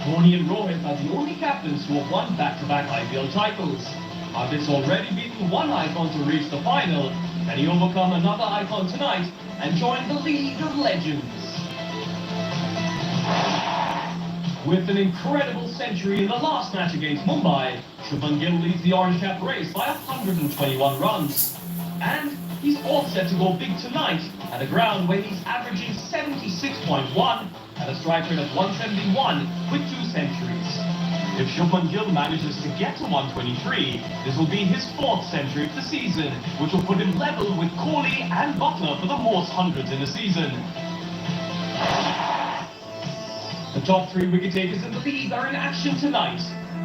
Dhoni and Rohit are the only captains who have won back-to-back IPL titles. Hardik's already beaten one icon to reach the final, and he overcome another icon tonight and join the league of legends. With an incredible century in the last match against Mumbai, Shubman Gill leads the Orange Cap race by 121 runs. And he's all set to go big tonight at a ground where he's averaging 76.1 and a strike rate of 171 with 2 centuries. If Shubman Gill manages to get to 123, this will be his 4th century of the season, which will put him level with Kohli and Butler for the most hundreds in a season. The top 3 wicket-takers in the league are in action tonight,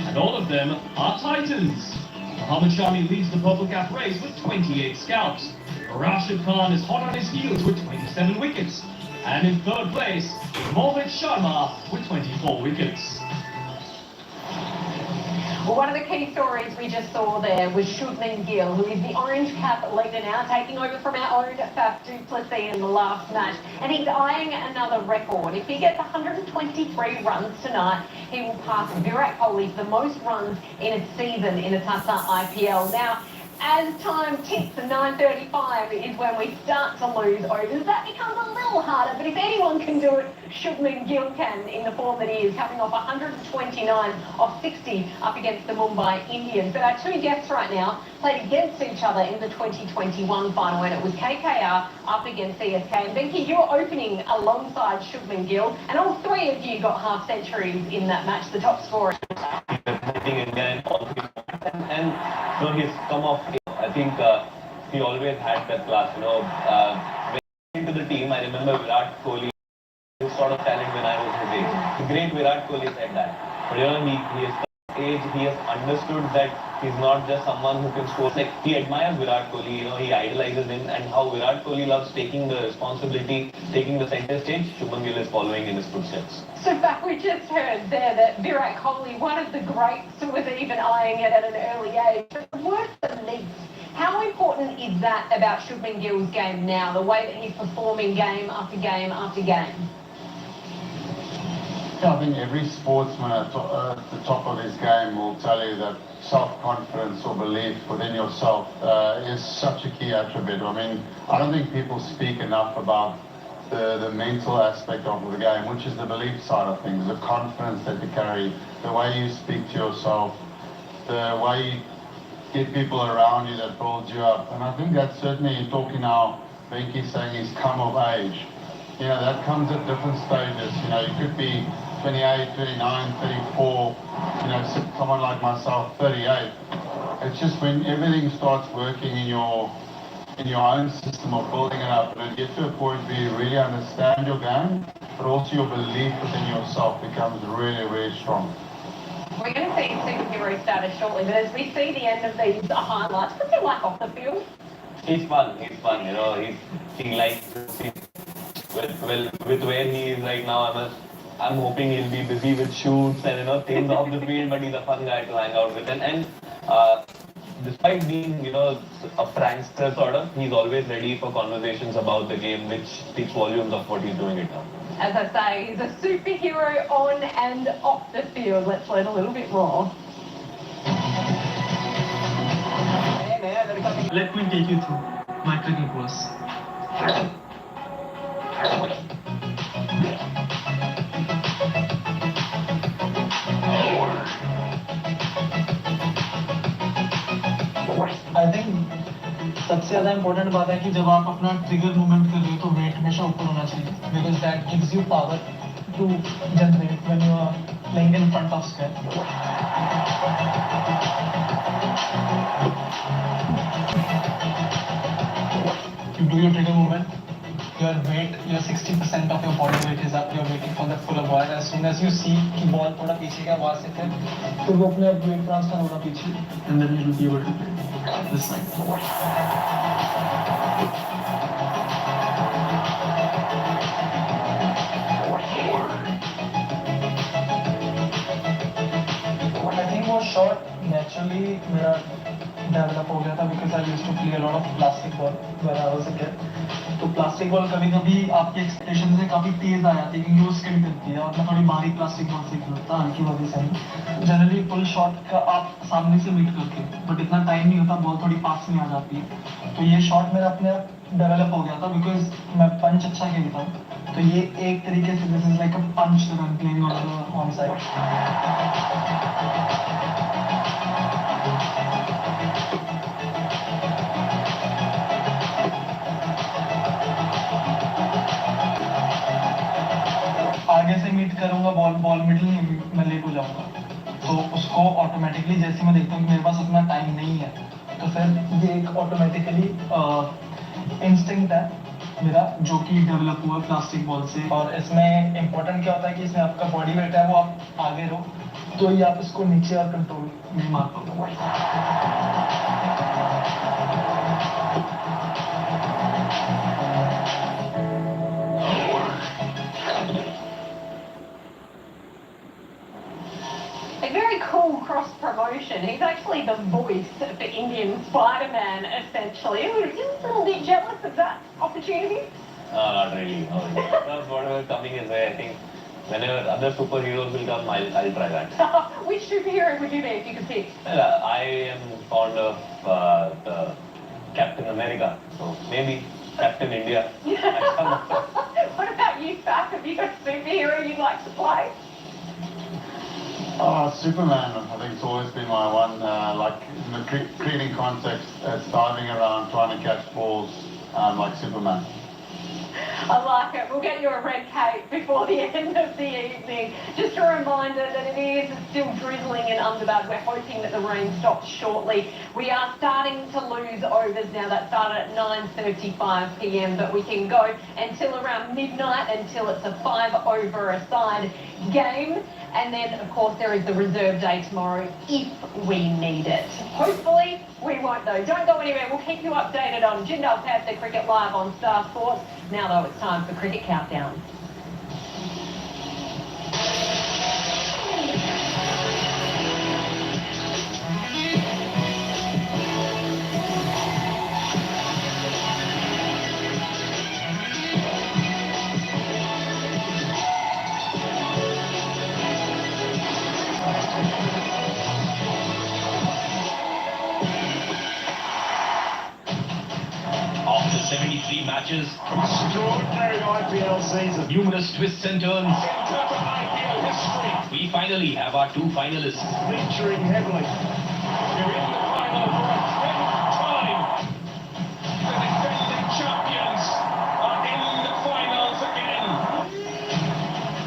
and all of them are Titans. Mohammad Shami leads the Purple Cap race with 28 scalps. Rashid Khan is hot on his heels with 27 wickets. And in 3rd place is Mohit Sharma with 24 wickets. Well, one of the key stories we just saw there was Shubman Gill, who is the Orange Cap leader now, taking over from our own Faf du Plessis in the last match. And he's eyeing another record. If he gets 123 runs tonight, he will pass Virat Kohli for the most runs in a season in the Tata IPL. Now, as time ticks, 9:35 is when we start to lose overs. That becomes a little harder, but if anyone can do it, Shubman Gill can, in the form that he is, coming off 129 off 60 up against the Mumbai Indians. But our two guests right now played against each other in the 2021 final, and it was KKR up against CSK. And Becky, you were opening alongside Shubman Gill, and all 3 of you got half centuries in that match, the top scorer. And he's come off. I think he always had that class. When he came to the team, I remember Virat Kohli, his sort of talent when I was his age. The great Virat Kohli said that. But he has age, he has understood that he's not just someone who can score. Like, he admires Virat Kohli, he idolizes him, and how Virat Kohli loves taking the responsibility, taking the center stage. Shubman Gill is following in his footsteps. So back, we just heard there that Virat Kohli, one of the greats, was even eyeing it at an early age. But worse than least, how important is that about Shubman Gill's game now, the way that he's performing game after game after game? Yeah, I think every sportsman at the top of his game will tell you that self-confidence or belief within yourself is such a key attribute. I mean, I don't think people speak enough about the mental aspect of the game, which is the belief side of things, the confidence that you carry, the way you speak to yourself, the way you get people around you that builds you up. And I think that's certainly, talking now, Benke's saying he's come of age. You know, that comes at different stages. You know, you could be 28, 29, 34, you know, someone like myself, 38. It's just when everything starts working in your own system of building it up, and you get to a point where you really understand your game, but also your belief within yourself becomes really, really strong. We're going to see superhero status shortly, but as we see the end of these highlights, what's he like off the field? He's fun, you know, he likes, with where he is right now, I'm hoping he'll be busy with shoots and, you know, things off the field, but he's a fun guy to hang out with. And despite being, you know, a prankster sort of, he's always ready for conversations about the game, which speaks volumes of what he's doing it now. As I say, he's a superhero on and off the field. Let's learn a little bit more. Let me take you through my cricket course. I think सबसे ज़्यादा important बात है कि जब आप अपना trigger movement कर रहे हो तो वेट हमेशा ऊपर होना चाहिए because that gives you power to generate when you are playing in front of square. You do your trigger movement, your weight, your 60% of your body weight is up, you're waiting for the fuller ball. As soon as you see कि ball थोड़ा पीछे का वहाँ से फिर वो अपने आप weight transfer होना पीछे, and then you will be able to play this line. I think वो shot naturally मेरा डेवलप हो गया था because I used to play a lot of plastic ball when I was a kid. तो plastic ball कभी कभी आपके expectation से काफी तेज आ जाती है क्योंकि वो स्किड करती है और मैं थोड़ी बारीक प्लास्टिक बॉल से खेलता हल्की वजह से नहीं. जनरली फुल शॉट का आप सामने से मीट करके बट इतना टाइम नहीं होता, बॉल थोड़ी पास में आ जाती है. तो ये शॉट मेरा अपने आप डेवलप हो गया था बिकॉज मैं पंच अच्छा खेलता हूँ. तो ये एक तरीके से this is like a punch that I am playing on side. आगे से मीट करूंगा बॉल मिडिल में लेट हो जाऊंगा तो उसको ऑटोमेटिकली जैसे मैं देखता हूँ कि मेरे पास उतना टाइम नहीं है तो फिर ये एक ऑटोमेटिकली इंस्टिंक्ट है मेरा जो कि डेवलप हुआ प्लास्टिक बॉल से. और इसमें इम्पोर्टेंट क्या होता है कि इसमें आपका बॉडी वेट है वो आप आगे रहो तो ही आप इसको नीचे और कंट्रोल में मार पाओगे. A very cool cross promotion. He's actually the voice for Indian Spider-Man, essentially. Are you a little bit jealous of that opportunity? No, not really. No. That's whatever coming his way. I think whenever other superheroes will come, I'll try that. Which superhero would you be if you could pick? Well, I am fond of the Captain America, so maybe Captain India. What about you, Faf? Have you got a superhero you'd like to play? Superman, I think it's always been my one, like in the cricketing context, diving around trying to catch balls, like Superman. I like it. We'll get you a red cape before the end of the evening. Just a reminder that it is still drizzling in Ahmedabad. We're hoping that the rain stops shortly. We are starting to lose overs now. That started at 9:35 p.m. but we can go until around midnight until it's a 5-over-a-side game. And then, of course, there is the reserve day tomorrow if we need it. Hopefully, we won't, though. Don't go anywhere. We'll keep you updated on Jindal Panther Cricket Live on Star Sports. Now, though, it's time for Cricket Countdown. After 73 matches matches, Extraordinary IPL season. numerous twists and turns. Into IPL history. We finally have our two finalists. Featuring heavily. We're in the final for a 10th time. The defending champions are in the finals again.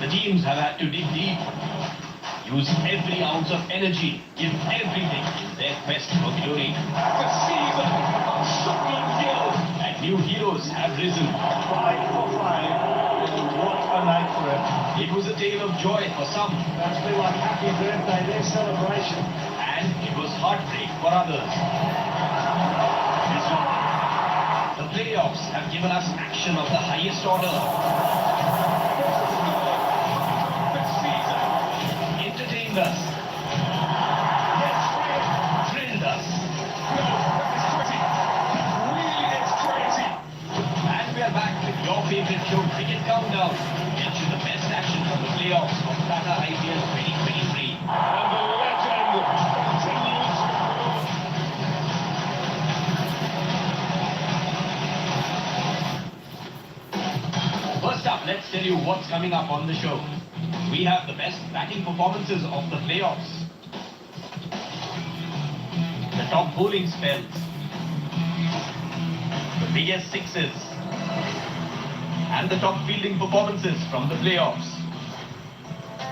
The teams have had to dig deep, use every ounce of energy, give everything in their quest for glory. The season of Shubman Gill. And new heroes have risen. 5 for 5. What a night for him. It was a tale of joy for some, That's been like happy birthday, their celebration. and it was heartbreak for others. The playoffs have given us action of the highest order. This season. Entertained us, Yes, thrilled us, no, that is crazy. That really is crazy. and we are back with your favorite show, Cricket Countdown, to get you the best action from the playoffs of Tata IPL 2023. And the legend continues. First up, let's tell you what's coming up on the show. We have the best batting performances of the playoffs, the top bowling spells, the biggest sixes, and the top fielding performances from the playoffs.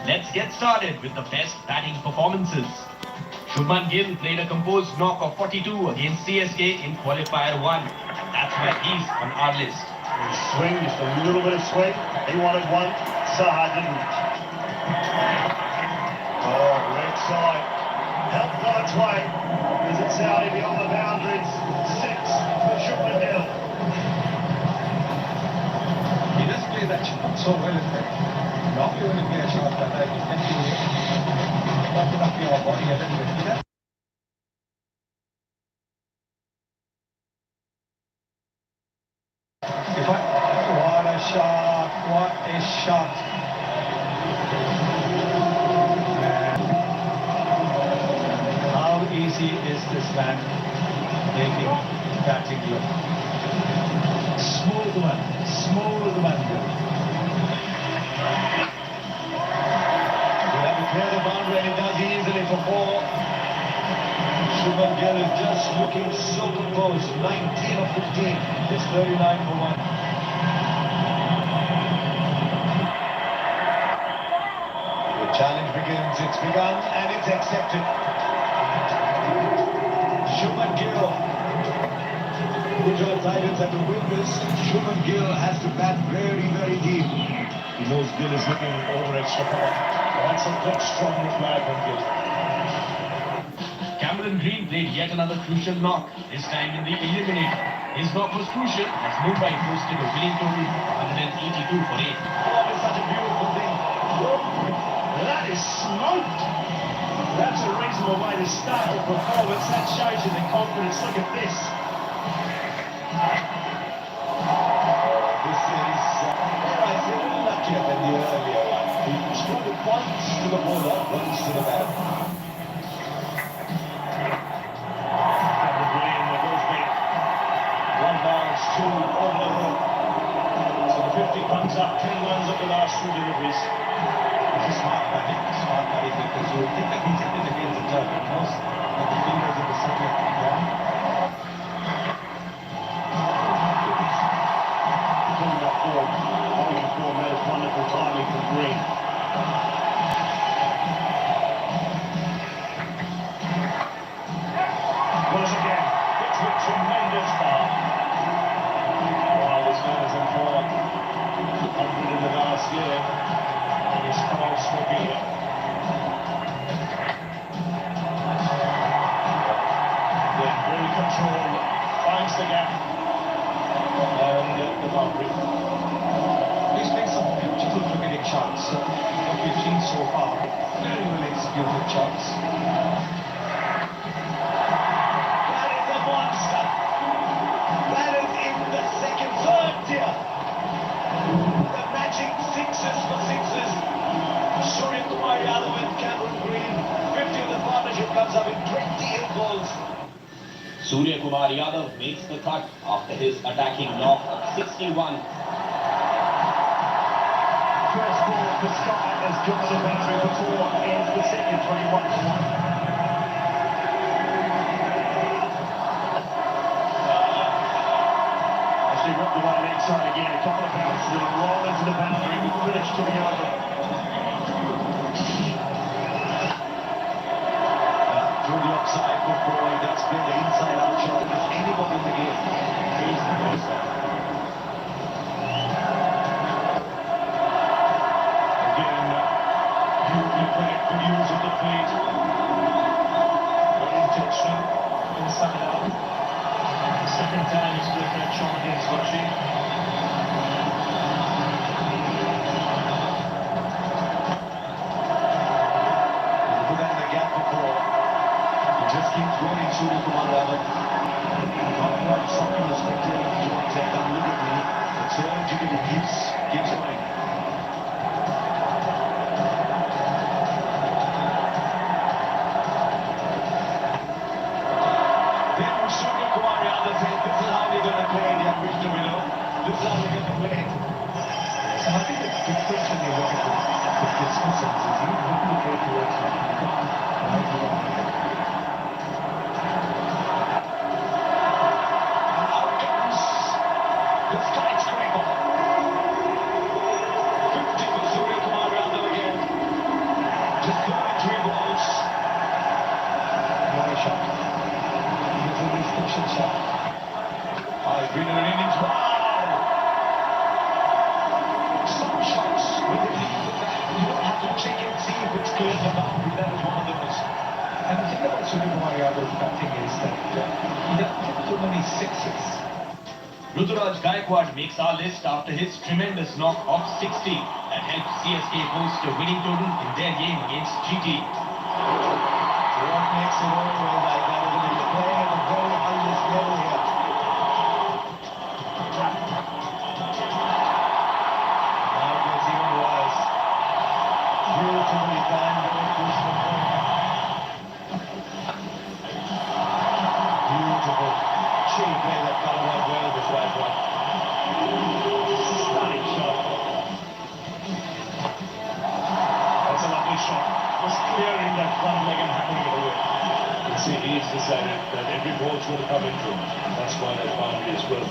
Let's get started with the best batting performances. Shubman Gill played a composed knock of 42 against CSK in qualifier 1. That's why he's on our list. Swing, just a little bit of swing. He wanted one, Saha didn't. Oh, red side. Help on its way. Is it Saudi beyond the boundaries? 6 for Shubman Gill. He does play that shot so well in fact. Normally when you play a shot that I you tend to open up your body a little bit. He does. What a shot, what a shot. And how easy is this man making batting look? Smooth one. You have to clear the boundary and he does easily for 4. Shubman Gill is just looking so composed. 19 of 15. It's 39 for 1. The challenge begins. It's begun and it's accepted. Shubman Gill. Gujarat Titans have to win this. Shubman Gill has to bat very, very deep. He knows Gill is looking over extra power. That's a good, strong reply from Gill. Cameron Green played yet another crucial knock, this time in the eliminator. His knock was crucial as Mumbai posted a winning total of 182 for 8. Oh, it's such a beautiful thing. That is smoked. That's a reasonable way to start the performance. That shows you the confidence. Look at this. This is, I think, luckier than the earlier one. He struck it once to the bowler, once to the batter. Two over the hook. So the 50 comes up, 10 runs up the last 2 deliveries. This is smart batting because you would think that he's hit it against the turn. Most of the fingers in the circle come down. Pulling up form, holding form, that is wonderful timing from Green. Once again, it's with tremendous power. This man is in form. 100 in the last year. And he's come out smoking here. Then very controlled. Finds the gap. And the boundary. He's made some beautiful cricketing shots. What we've seen so far, very well executed shots. That is a monster. That is in the third tier. The magic sixes for sixes. Surya Kumar Yadav and Cameron Green. 50 of the partnership comes up in 20 air balls. Surya Kumar Yadav makes the cut after his attacking knock of 61. First ball for Sky has got the boundary before is the second 21-1. As they rub the right leg side again, a couple of bounces and a roll into the boundary with finish to be over. Through the offside football, that's been the inside out shot. If anybody in the game, he's the best. Good use of the feet. Good intention. Inside out. Second time he's played that shot against Vashi. He put that in the gap before. He just keeps going, Surya Kumar Yadav. Not quite shocking the spectator towards that deliberately. But surgically keeps going. Surya Kumar Yadav said, this is how we're going to play the Krishna Willow. This is how we're going to play. So I think it's different when you look at the dismissals. Is you look to play towards him. You can't right along with it. Out comes the skyscraper. 50 for Surya Kumar Yadav again. Just 33 balls. Another shot. Shot. It's been an innings. Wow! Some shots with the lead of that. You don't have to check and see if it's clear the boundary. That is one of those. And the thing about Surya Kumar Yadav's batting is that he doesn't get too many sixes. Ruturaj Gaikwad makes our list after his tremendous knock of 60 that helped CSK post a winning total in their game against GT. What makes it all well like that is the play of the very highest level here. Now it gets even worse. Beautifully timed and pushed the ball. Beautiful. She played that colour right well this right one. Stunning shot. That's a lovely shot. Just clearing that front leg and handing it away. You see, he's decided that every ball's going to come into him. That's why that boundary is well.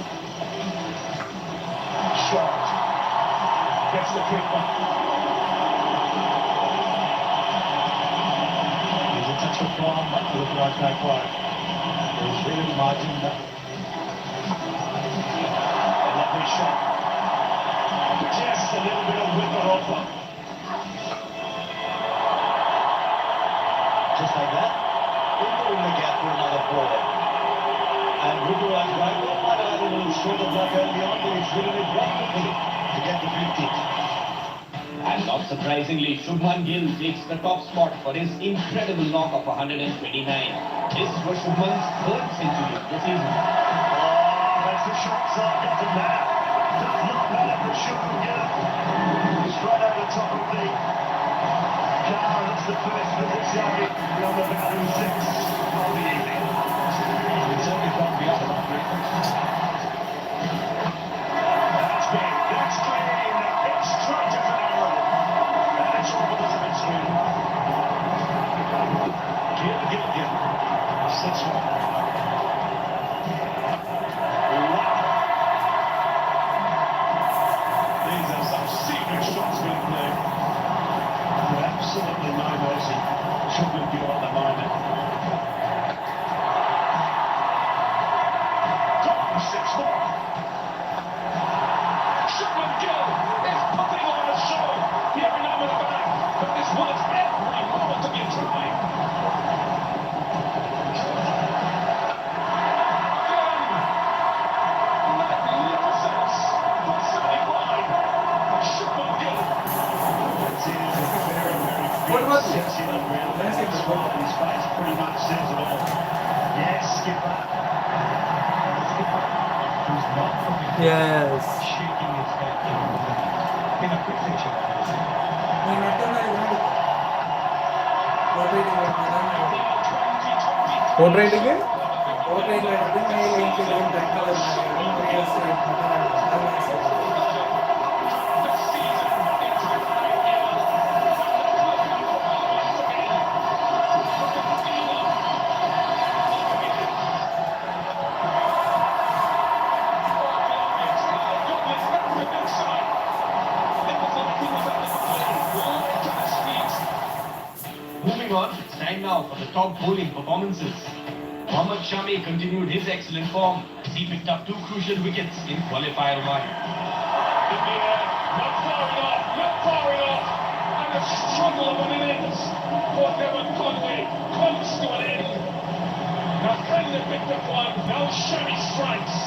Shot. Gets the keeper. There's a touch of form with Raj Gaikwad. There's very little margin left. A lovely shot. Just a little bit of width or offer. Just like that. Into in the gap for another ball. And Ruturaj Gaikwad might have had a little stroke of luck early on, but he's really wonderfully to get the 50. And not surprisingly, Shubman Gill takes the top spot for his incredible knock of 129. This was Shubman's third century this season. Oh, that's the shot doesn't matter. Does not matter for Shubman Gill. He's right over the top of the car. That's the first for this young on the boundary 6 of the evening. He's certainly gone beyond the boundary. That's big. That's clean. It's straight as an arrow. And it's all the time screen. Gill. 6-1. Wow. These are some secret shots being played. With absolutely no mercy. Shubman Gill on the minor. 6-4. Shubman Gill is putting on a show here in Ahmedabad, but this was every moment to be trying. Magnificence for 75. Shubman Gill. It is a very, very What was it? sexy on ground. That's it. His face pretty much says it all. Yes, skipper. Skipper, who's not from the Yes. shaking his head in a quick picture. What rating again? Open like a big male in the room, that color, Moving on, it's time now for the top bowling performances. Mohammad Shami continued his excellent form as he picked up 2 crucial wickets in qualifier 1. Not far enough, and a struggle of an innings for Devon Conway comes to an end. Now Kenya picked up 1, now Shami strikes.